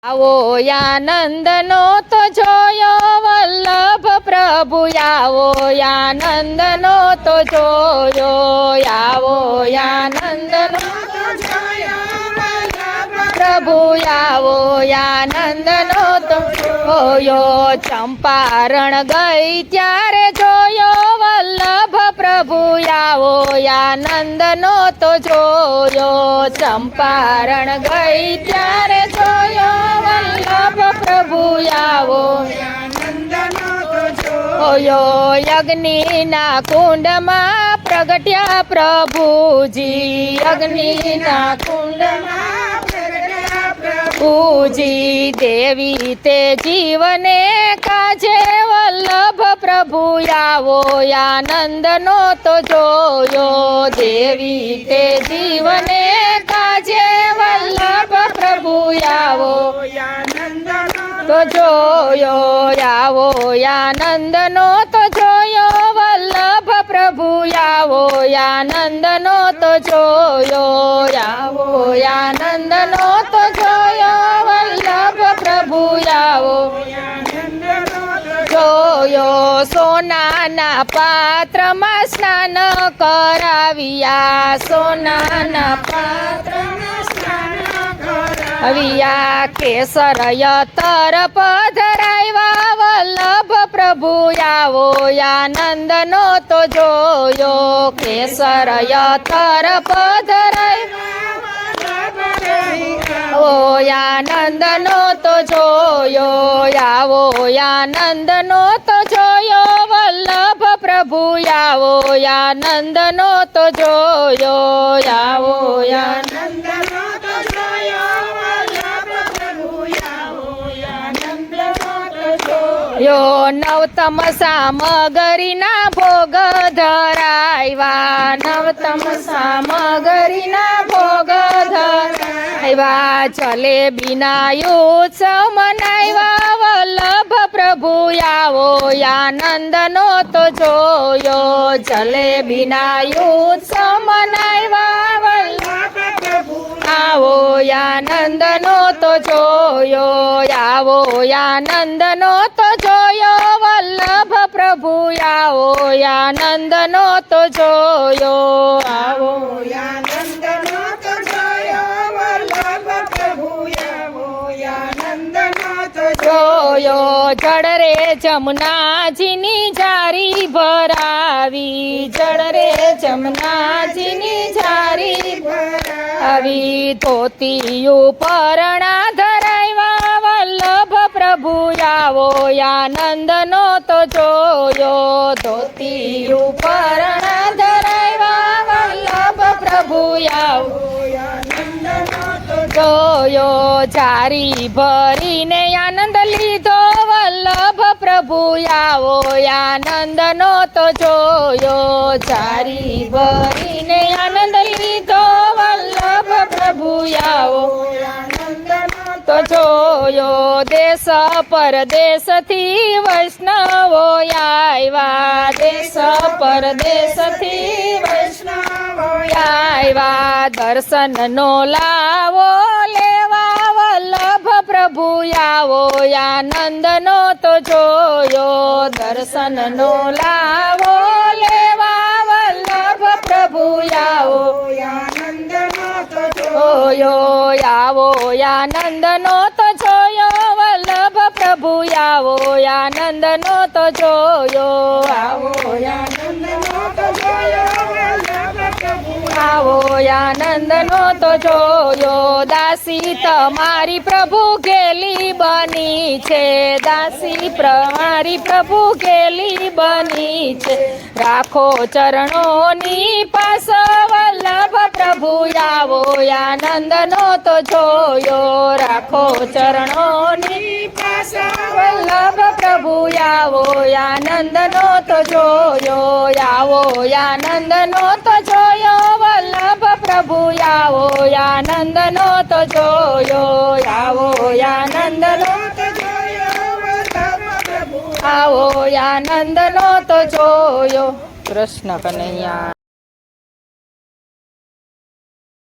આવો આનંદનો તો જોયો વલ્લભ પ્રભુ, આવો આનંદનો તો જોયો, આવો આનંદનો તો જોયો પ્રભુ, આવો આનંદનો તો જોયો. ચંપારણ ગઈ ત્યારે જોયો વલ્લભ પ્રભુ, આવો આનંદનો તો જોયો. ચંપારણ ગઈ ત્યારે જોયો વલ્લભ પ્રભુ, આવો જોયો. અગ્નિના કુંડમાં પ્રગટ્યા પ્રભુજી, અગ્નિના કુંડમાં પ્રગટ્યા પ્રભુજી. દેવી તે જીવને કાજે વલ્લભ પ્રભુ, આવો આનંદનો તો જોયો. દેવી તે જીવને કાજે વલ્લભ પ્રભુ, આવો તો જોયો. આવો આનંદનો તો જોયો વલ્લભ પ્રભુ, આવો આનંદનો તો જોયો. આવો આનંદનો તો જોયો વલ્લભ પ્રભુ, આવો જોયો. સોનાના પાત્રમાં સ્નાન કરાવ્યા, સોનાના પાત્રમાં સ્નાન કરાવ્યા. કેસરય તરફ ધરાવ્યા વલ્લભ પ્રભુ, આવો આનંદનો તો જોયો. કેસરય તરફ ધરાવ્યા ઓ આનંદનો તો જોયો. આવો આનંદનો તો જોયો વલ્લભ પ્રભુ, આવો આનંદનો તો જોયો. આવો આનંદનો તો જોયો વલ્લભ પ્રભુ, આવો આનંદનો તો જોયો. નવતમ સામગરીના ભોગ ધરાવ્યા, નવતમ સામગરીના ભોગ ધરાવ્યા. જલેબીના ઉત્સવ મનાવ્યા વલ્લભ પ્રભુ, આવો આનંદનો તો જોયો. જલેબીના ઉત્સવ મનાવ્યા વલ્લભ પ્રભુ, આવો આનંદનો તો જોયો. આવો આનંદનો તો જોયો વલ્લભ પ્રભુ, આવો આનંદનો તો જોયો. આવો આનંદનો તો જોયો વલ્લભ પ્રભુ, આવો આનંદનો તો જોયો. જળ રે જમનાજીની જારી ભરાવી, જળ રે જમનાજીની જારી ભરાવી. ધોતી ઉપરણા ધરાવ્યા વલ્લભ પ્રભુ, આવો આનંદનો તો જોયો. ધોતી ઉપરણા ધરાવ્યા વલ્લભ પ્રભુ, આવો જોયો. જારી ભરીને આનંદ લીધો વલ્લભ પ્રભુ, આવો આનંદનો તો જોયો. જારી ભરીને આનંદ લીધો વલ્લભ પ્રભુ, આવો તો જોયો. દેશ પરદેશથી વૈષ્ણવો આવ્યા, દેશ પરદેશથી વૈષ્ણવો આવ્યા. દર્શનનો લાવો લેવા વલ્લભ પ્રભુ, આવો આનંદનો તો જોયો. દર્શનનો લાવો લેવા વલ્લભ પ્રભુ, આવો આનંદનો તો જોયો. આવો આનંદનો તો જોયો વલ્લભ પ્રભુ, આવો આનંદનો તો જોયો. આવો આનંદનો તો જોયો વલ્લભ પ્રભુ, આવો આનંદનો તો જોયો. દાસી તમારી પ્રભુ ગેલી બની છે, દાસી તમારી પ્રભુ ગેલી બની છે. રાખો ચરણોની પાસ વલ્લભ પ્રભુ, આવો આનંદનો તો જોયો. રાખો ચરણોની પાસ વલ્લભ પ્રભુ, આવો આનંદનો તો જોયો. આવો આનંદનો તો જોયો વલ્લભ પ્રભુ, આવો આનંદનો તો જોયો. આવો આનંદનો તો જોયો વલ્લભ પ્રભુ, આવો આનંદનો તો જોયો. કૃષ્ણ કનૈયા.